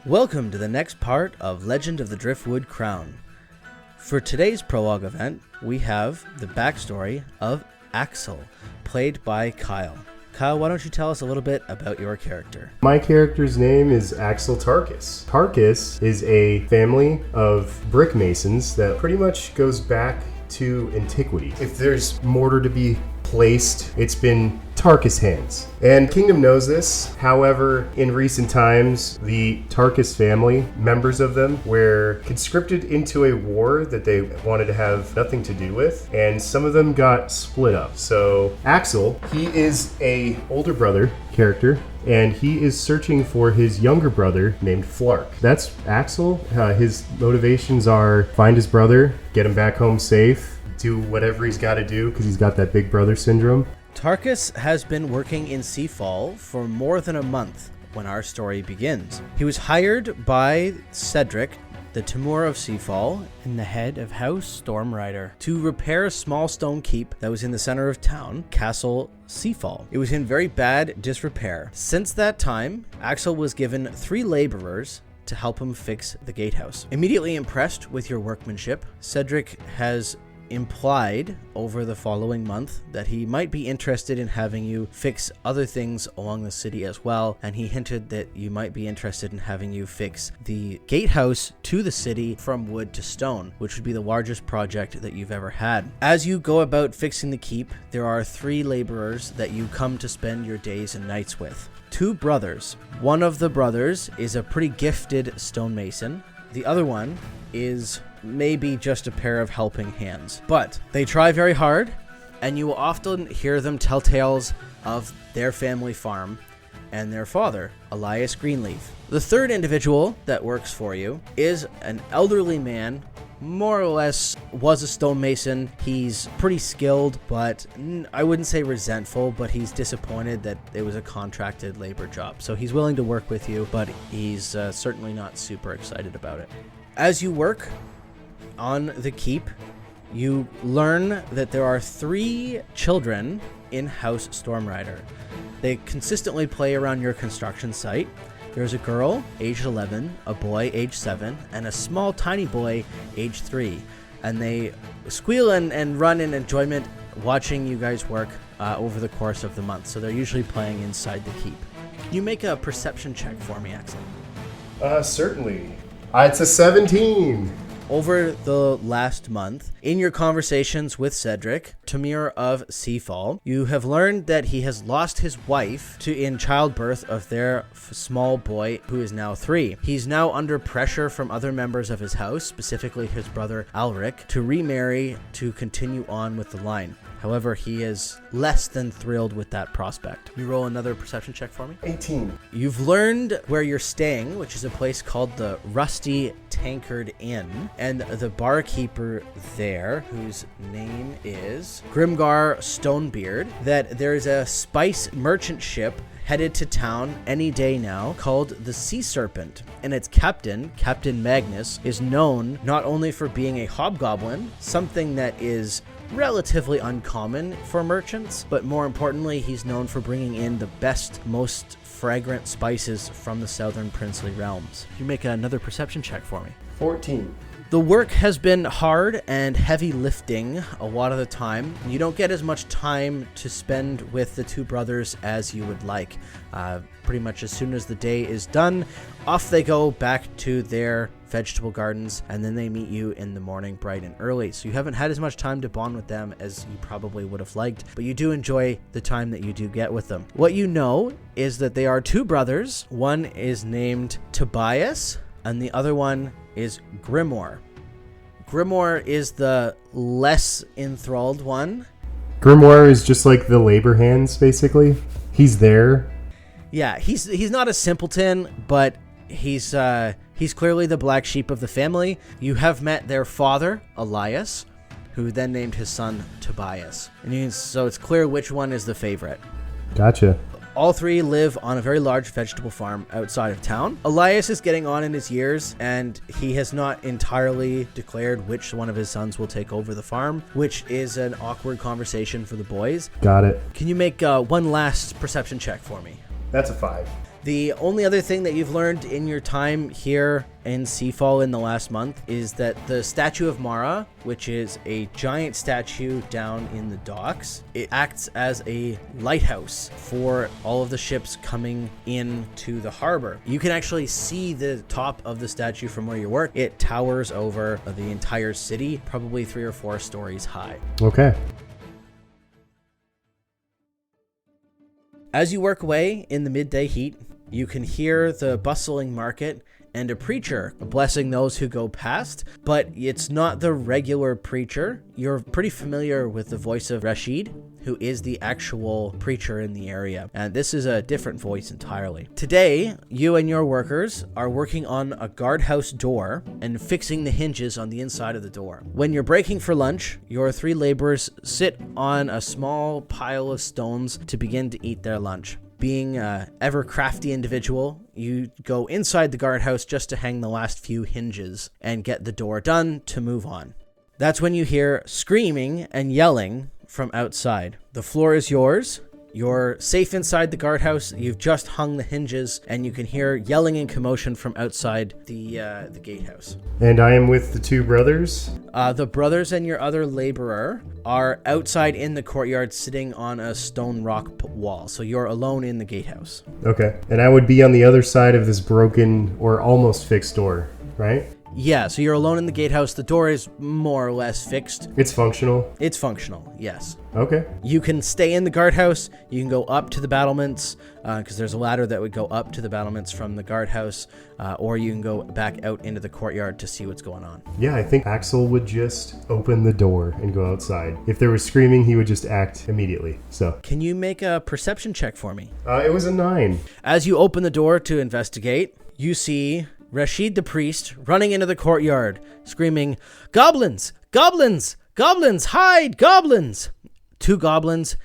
Welcome to the next part of Legend of the Driftwood Crown. For today's prologue event, we have the backstory of Axel, played by Kyle. Kyle, why don't you tell us a little bit about your character? My character's name is Axel Tarkus. Tarkus is a family of brick masons that pretty much goes back to antiquity. If there's mortar to be placed, it's been Tarkus hands. And Kingdom knows this. However, in recent times, the Tarkus family, members of them, were conscripted into a war that they wanted to have nothing to do with, and some of them got split up. So Axel, he is a older brother character, and he is searching for his younger brother named Flark. That's Axel. His motivations are find his brother, get him back home safe, do whatever he's got to do because he's got that big brother syndrome. Tarkus has been working in Seafall for more than a month when our story begins. He was hired by Cedric, the Timur of Seafall, and the head of House Stormrider, to repair a small stone keep that was in the center of town, Castle Seafall. It was in very bad disrepair. Since that time, Axel was given 3 laborers to help him fix the gatehouse. Immediately impressed with your workmanship, Cedric has implied over the following month that he might be interested in having you fix other things along the city as well, and he hinted that you might be interested in having you fix the gatehouse to the city from wood to stone, which would be the largest project that you've ever had. As you go about fixing the keep, there are 3 laborers that you come to spend your days and nights with. 2 brothers. One of the brothers is a pretty gifted stonemason. The other one is maybe just a pair of helping hands. But they try very hard, and you will often hear them tell tales of their family farm and their father, Elias Greenleaf. The third individual that works for you is an elderly man, more or less was a stonemason. He's pretty skilled, but I wouldn't say resentful, but he's disappointed that it was a contracted labor job. So he's willing to work with you, but he's certainly not super excited about it. As you work on the keep, you learn that there are 3 children in House Stormrider. They consistently play around your construction site. There's a girl, aged 11, a boy, aged 7, and a small, tiny boy, aged 3. And they squeal and run in enjoyment watching you guys work over the course of the month. So they're usually playing inside the keep. Can you make a perception check for me, Axel? Certainly. It's a 17. Over the last month, in your conversations with Cedric, Timur of Seafall, you have learned that he has lost his wife in childbirth of their small boy, who is now 3. He's now under pressure from other members of his house, specifically his brother Alric, to remarry to continue on with the line. However, he is less than thrilled with that prospect. You roll another perception check for me? 18. You've learned where you're staying, which is a place called the Rusty Tankard Inn, and the barkeeper there, whose name is Grimgar Stonebeard, that there's a spice merchant ship headed to town any day now called the Sea Serpent, and its captain, Captain Magnus, is known not only for being a hobgoblin, something that is relatively uncommon for merchants, but more importantly, he's known for bringing in the best, most fragrant spices from the southern princely realms. You make another perception check for me. 14. The work has been hard and heavy lifting a lot of the time. You don't get as much time to spend with the 2 brothers as you would like. Pretty much as soon as the day is done, off they go back to their vegetable gardens, and then they meet you in the morning bright and early. So you haven't had as much time to bond with them as you probably would have liked, but you do enjoy the time that you do get with them. What you know is that they are 2 brothers. One is named Tobias, and the other one is Grimoire. Grimoire is the less enthralled one. Grimoire is just like the labor hands, basically. He's there. Yeah, he's not a simpleton, but he's clearly the black sheep of the family. You have met their father, Elias, who then named his son Tobias. So it's clear which one is the favorite. Gotcha. All 3 live on a very large vegetable farm outside of town. Elias is getting on in his years, and he has not entirely declared which one of his sons will take over the farm, which is an awkward conversation for the boys. Got it. Can you make one last perception check for me? That's a 5. The only other thing that you've learned in your time here in Seafall in the last month is that the Statue of Mara, which is a giant statue down in the docks, it acts as a lighthouse for all of the ships coming into the harbor. You can actually see the top of the statue from where you work. It towers over the entire city, probably 3 or 4 stories high. Okay. As you work away in the midday heat, you can hear the bustling market and a preacher blessing those who go past, but it's not the regular preacher. You're pretty familiar with the voice of Rashid, who is the actual preacher in the area, and this is a different voice entirely. Today, you and your workers are working on a guardhouse door and fixing the hinges on the inside of the door. When you're breaking for lunch, your 3 laborers sit on a small pile of stones to begin to eat their lunch. Being an ever-crafty individual, you go inside the guardhouse just to hang the last few hinges and get the door done to move on. That's when you hear screaming and yelling from outside. The floor is yours. You're safe inside the guardhouse. You've just hung the hinges, and you can hear yelling and commotion from outside the gatehouse. And I am with the 2 brothers. The brothers and your other laborer are outside in the courtyard sitting on a stone rock wall. So you're alone in the gatehouse. Okay. And I would be on the other side of this broken or almost fixed door, right? Yeah, so you're alone in the gatehouse. The door is more or less fixed. It's functional? It's functional, yes. Okay. You can stay in the guardhouse. You can go up to the battlements, because there's a ladder that would go up to the battlements from the guardhouse, or you can go back out into the courtyard to see what's going on. Yeah, I think Axel would just open the door and go outside. If there was screaming, he would just act immediately. So, can you make a perception check for me? It was a 9. As you open the door to investigate, you see Rashid the priest running into the courtyard, screaming, "Goblins! Goblins! Goblins! Hide! Goblins!" 2 goblins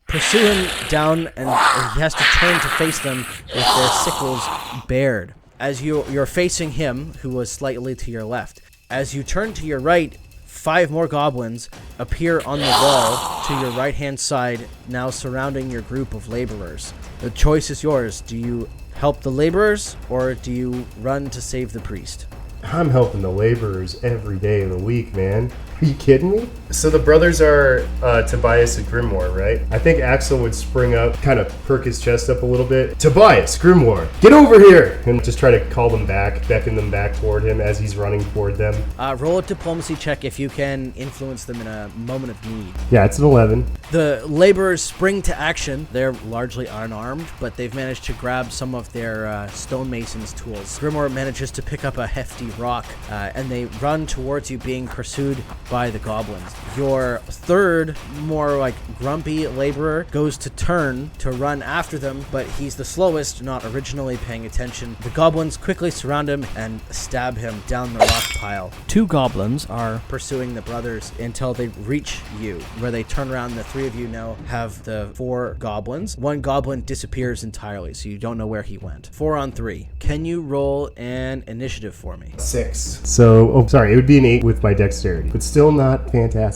pursue him down, and he has to turn to face them with their sickles bared. As you're facing him, who was slightly to your left. As you turn to your right, 5 more goblins appear on the wall to your right-hand side, now surrounding your group of laborers. The choice is yours. Do you help the laborers, or do you run to save the priest? I'm helping the laborers every day of the week, man. Are you kidding me? So the brothers are Tobias and Grimoire, right? I think Axel would spring up, kind of perk his chest up a little bit. Tobias, Grimoire, get over here! And just try to call them back, beckon them back toward him as he's running toward them. Roll a diplomacy check if you can influence them in a moment of need. Yeah, it's an 11. The laborers spring to action. They're largely unarmed, but they've managed to grab some of their stonemason's tools. Grimoire manages to pick up a hefty rock, and they run towards you, being pursued by the goblins. Your 3rd, more like grumpy laborer, goes to turn to run after them, but he's the slowest, not originally paying attention. The goblins quickly surround him and stab him down the rock pile. 2 goblins are pursuing the brothers until they reach you, where they turn around. The 3 of you now have the 4 goblins. 1 goblin disappears entirely, so you don't know where he went. 4 on 3. Can you roll an initiative for me? 6. So, it would be an 8 with my dexterity, but still not fantastic.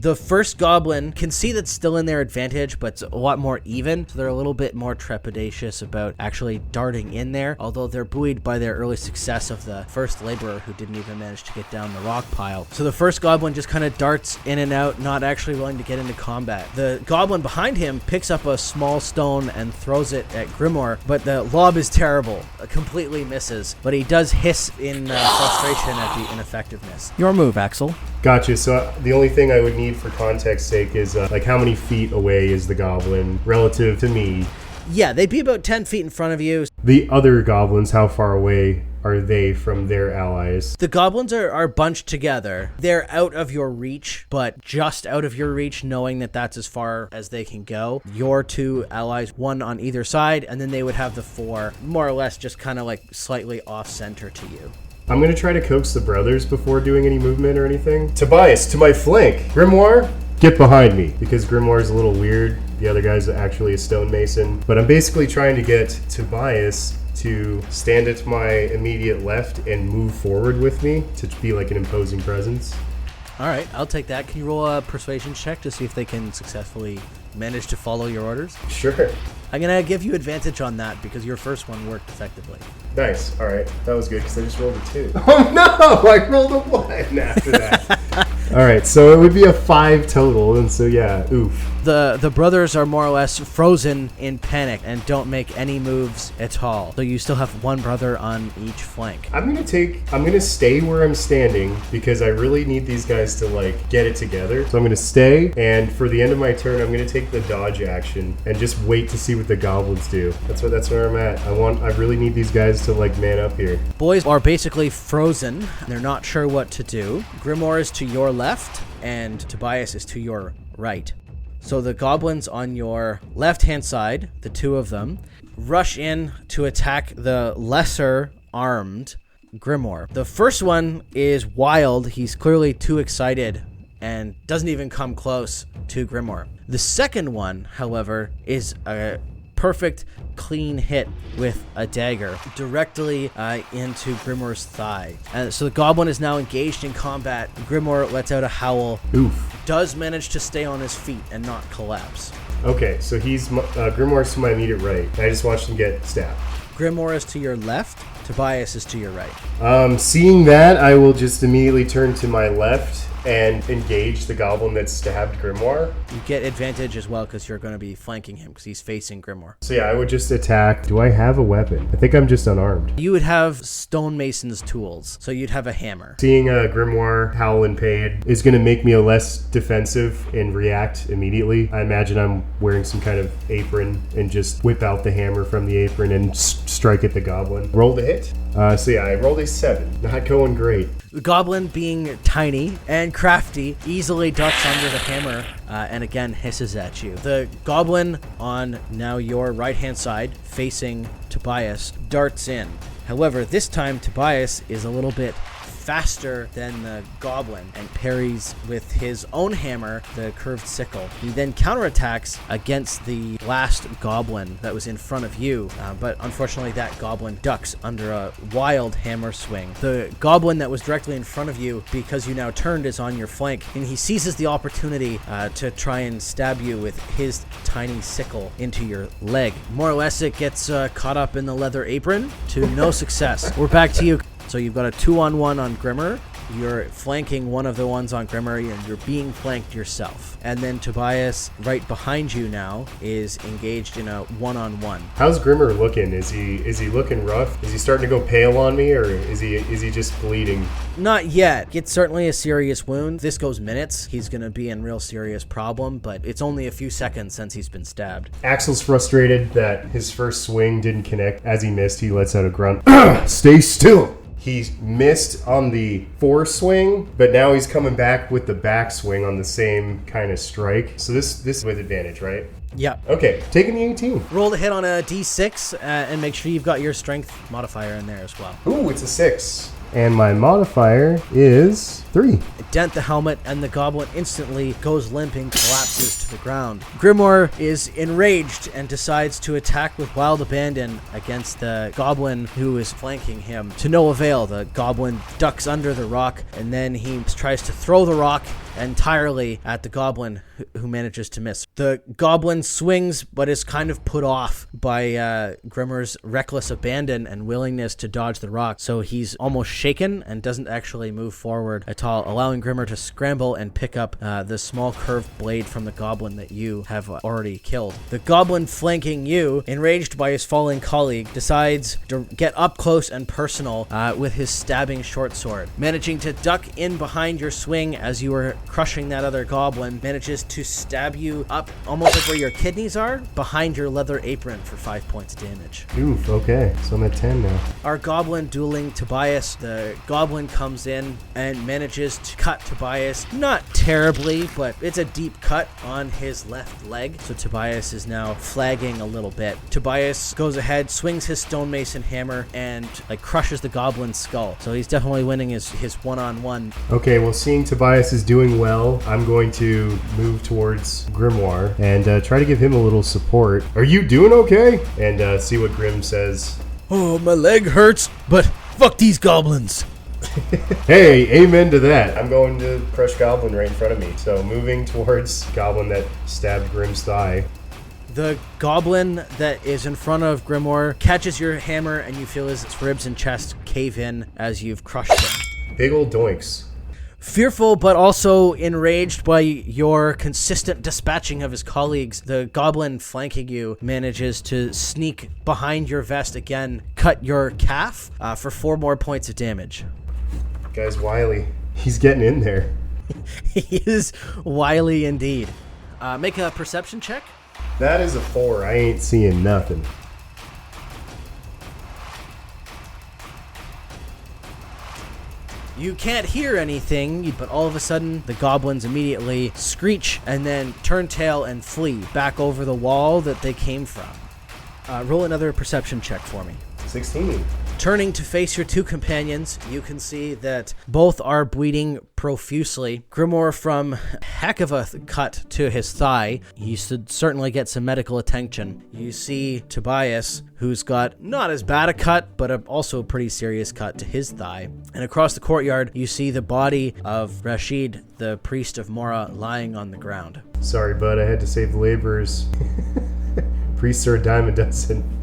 The first goblin can see that's still in their advantage, but it's a lot more even, so they're a little bit more trepidatious about actually darting in there, although they're buoyed by their early success of the first laborer who didn't even manage to get down the rock pile. So the first goblin just kind of darts in and out, not actually willing to get into combat. The goblin behind him picks up a small stone and throws it at Grimoire, but the lob is terrible, completely misses, but he does hiss in frustration at the ineffectiveness. Your move, Axel. Gotcha. So the only thing I would need for context's sake is like how many feet away is the goblin relative to me? Yeah, they'd be about 10 feet in front of you. The other goblins, how far away are they from their allies? The goblins are bunched together. They're out of your reach, but just out of your reach, knowing that that's as far as they can go. Your 2 allies, 1 on either side, and then they would have the 4, more or less just kind of like slightly off-center to you. I'm going to try to coax the brothers before doing any movement or anything. Tobias, to my flank! Grimoire, get behind me! Because Grimoire's a little weird. The other guy's actually a stonemason. But I'm basically trying to get Tobias to stand at my immediate left and move forward with me to be like an imposing presence. All right, I'll take that. Can you roll a persuasion check to see if they can successfully manage to follow your orders? Sure. I'm going to give you advantage on that because your first one worked effectively. Nice. All right. That was good because I just rolled a 2. Oh, no! I rolled a 1 after that. All right. So it would be a 5 total. And so, yeah, oof. The brothers are more or less frozen in panic and don't make any moves at all. So you still have one brother on each flank. I'm gonna stay where I'm standing because I really need these guys to like get it together. So I'm gonna stay, and for the end of my turn, I'm gonna take the dodge action and just wait to see what the goblins do. That's where I'm at. I really need these guys to like man up here. Boys are basically frozen. They're not sure what to do. Grimoire is to your left, and Tobias is to your right. So the goblins on your left-hand side, the two of them, rush in to attack the lesser armed Grimoire. The first one is wild. He's clearly too excited and doesn't even come close to Grimoire. The second one, however, is a perfect clean hit with a dagger directly into Grimoire's thigh. So the goblin is now engaged in combat. Grimoire lets out a howl. Oof. Does manage to stay on his feet and not collapse. Okay, so he's Grimoire's to my immediate right. I just watched him get stabbed. Grimoire is to your left. Tobias is to your right. Seeing that, I will just immediately turn to my left and engage the goblin that stabbed Grimoire. You get advantage as well because you're going to be flanking him because he's facing Grimoire. So yeah, I would just attack. Do I have a weapon? I think I'm just unarmed. You would have stonemason's tools, so you'd have a hammer. Seeing Grimoire howl in pain is going to make me a less defensive and react immediately. I imagine I'm wearing some kind of apron and just whip out the hammer from the apron and strike at the goblin. Roll the hit. So yeah, I rolled a 7. Not going great. The goblin, being tiny and crafty, easily ducks under the hammer and again hisses at you. The goblin on now your right-hand side, facing Tobias, darts in. However, this time Tobias is a little bit faster than the goblin and parries with his own hammer, the curved sickle. He then counterattacks against the last goblin that was in front of you, but unfortunately that goblin ducks under a wild hammer swing. The goblin that was directly in front of you, because you now turned, is on your flank, and he seizes the opportunity to try and stab you with his tiny sickle into your leg. More or less it gets caught up in the leather apron to no success. We're back to you. So you've got a 2-on-1 on Grimmer. You're flanking one of the ones on Grimmer, and you're being flanked yourself. And then Tobias, right behind you now, is engaged in a 1-on-1. How's Grimmer looking? Is he looking rough? Is he starting to go pale on me, or is he just bleeding? Not yet. It's certainly a serious wound. This goes minutes. He's going to be in real serious problem, but it's only a few seconds since he's been stabbed. Axel's frustrated that his first swing didn't connect. As he missed, he lets out a grunt. Stay still! He missed on the foreswing, but now he's coming back with the backswing on the same kind of strike. So this with advantage, right? Yeah. Okay, taking the 18. Roll the hit on a d6 and make sure you've got your strength modifier in there as well. Ooh, it's a 6. And my modifier is 3. Dent the helmet, and the goblin instantly goes limp and collapses to the ground. Grimoire is enraged and decides to attack with wild abandon against the goblin who is flanking him. To no avail, the goblin ducks under the rock, and then he tries to throw the rock entirely at the goblin who manages to miss. The goblin swings, but is kind of put off by Grimmer's reckless abandon and willingness to dodge the rock, so he's almost shaken and doesn't actually move forward at all, allowing Grimmer to scramble and pick up the small curved blade from the goblin that you have already killed. The goblin flanking you, enraged by his falling colleague, decides to get up close and personal with his stabbing short sword. Managing to duck in behind your swing as you are crushing that other goblin, manages to stab you up almost like where your kidneys are, behind your leather apron for 5 points of damage. Oof, okay, so I'm at 10 now. Our goblin dueling Tobias. The goblin comes in and manages to cut Tobias, not terribly, but it's a deep cut on his left leg, so Tobias is now flagging a little bit. Tobias goes ahead, swings his stonemason hammer, and crushes the goblin's skull, so he's definitely winning his 1-on-1. Okay, well, seeing Tobias is doing well, I'm going to move towards Grimoire and try to give him a little support. Are you doing okay? And see what Grim says. Oh, my leg hurts, but fuck these goblins. Hey, amen to that. I'm going to crush Goblin right in front of me. So moving towards Goblin that stabbed Grim's thigh. The goblin that is in front of Grimoire catches your hammer and you feel his ribs and chest cave in as you've crushed him. Big old doinks. Fearful but also enraged by your consistent dispatching of his colleagues, the goblin flanking you manages to sneak behind your vest again, cut your calf for 4 more points of damage. Guy's wily. He's getting in there. He is wily indeed. Make a perception check. That is a 4. I ain't seeing nothing. You can't hear anything, but all of a sudden, the goblins immediately screech and then turn tail and flee back over the wall that they came from. Roll another perception check for me. 16. Turning to face your 2 companions, you can see that both are bleeding profusely. Grimoire from heck of a cut to his thigh. He should certainly get some medical attention. You see Tobias, who's got not as bad a cut, but also a pretty serious cut to his thigh. And across the courtyard, you see the body of Rashid, the priest of Mora, lying on the ground. Sorry, bud, I had to save the laborers. Priests are a dime a dozen.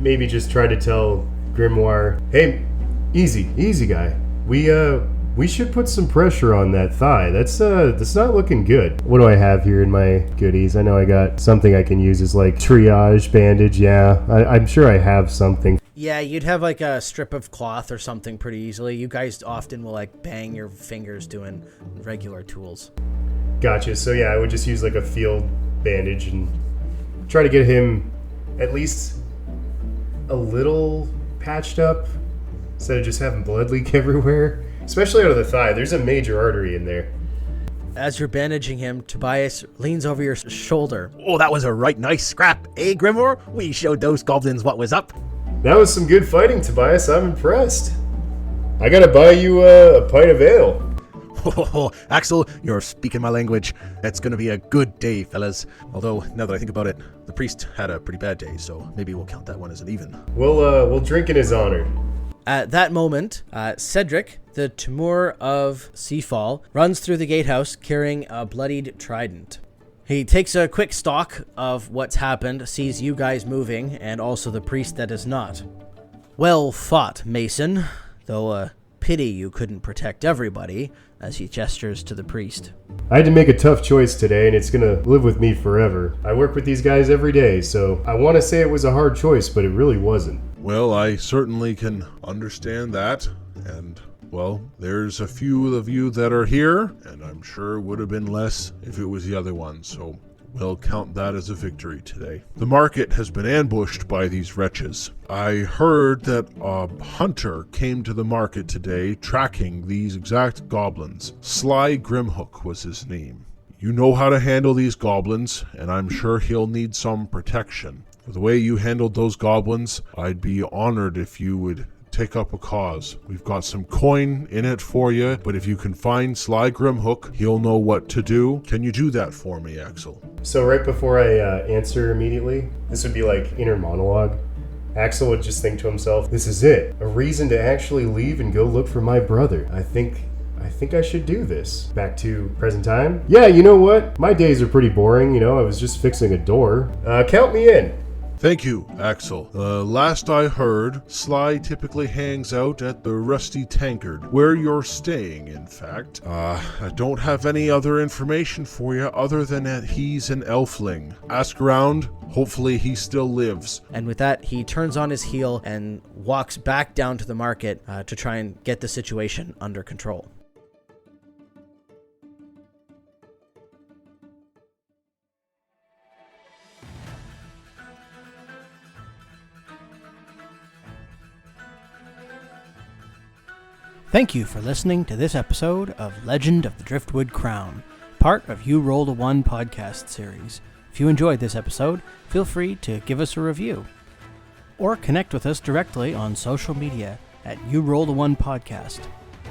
Maybe just try to tell Grimoire, hey, easy guy. We should put some pressure on that thigh. That's not looking good. What do I have here in my goodies? I know I got something I can use as like triage bandage. Yeah, I'm sure I have something. Yeah, you'd have like a strip of cloth or something pretty easily. You guys often will like bang your fingers doing regular tools. Gotcha. So yeah, I would just use like a field bandage and try to get him at least a little patched up instead of just having blood leak everywhere, especially out of the thigh. There's a major artery in there. As you're bandaging him, Tobias leans over your shoulder. Oh, that was a right nice scrap, eh, Grimoire? We showed those goblins what was up. That was some good fighting, Tobias. I'm impressed. I gotta buy you a pint of ale. Oh, Axel, you're speaking my language. It's gonna be a good day, fellas. Although, now that I think about it, the priest had a pretty bad day, so maybe we'll count that one as an even. We'll drink in his honor. At that moment, Cedric, the Timur of Seafall, runs through the gatehouse carrying a bloodied trident. He takes a quick stock of what's happened, sees you guys moving, and also the priest that is not. Well fought, Mason, though pity you couldn't protect everybody, as he gestures to the priest. I had to make a tough choice today, and it's gonna live with me forever. I work with these guys every day, so I want to say it was a hard choice, but it really wasn't. Well, I certainly can understand that, and, well, there's a few of you that are here, and I'm sure it would have been less if it was the other one, so we'll count that as a victory today. The market has been ambushed by these wretches. I heard that a hunter came to the market today tracking these exact goblins. Sly Grimhook was his name. You know how to handle these goblins, and I'm sure he'll need some protection. For the way you handled those goblins, I'd be honored if you would take up a cause. We've got some coin in it for you, but if you can find Sly Grimhook, he'll know what to do. Can you do that for me, Axel? So right before I answer immediately, this would be like inner monologue. Axel would just think to himself, this is it. A reason to actually leave and go look for my brother. I think I should do this. Back to present time. Yeah, you know what? My days are pretty boring. I was just fixing a door. Count me in. Thank you, Axel. Last I heard, Sly typically hangs out at the Rusty Tankard, where you're staying, in fact. I don't have any other information for you other than that he's an elfling. Ask around, hopefully he still lives. And with that, he turns on his heel and walks back down to the market to try and get the situation under control. Thank you for listening to this episode of Legend of the Driftwood Crown, part of You Rolled a One podcast series. If you enjoyed this episode, feel free to give us a review. Or connect with us directly on social media at You Rolled a One podcast.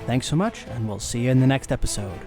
Thanks so much, and we'll see you in the next episode.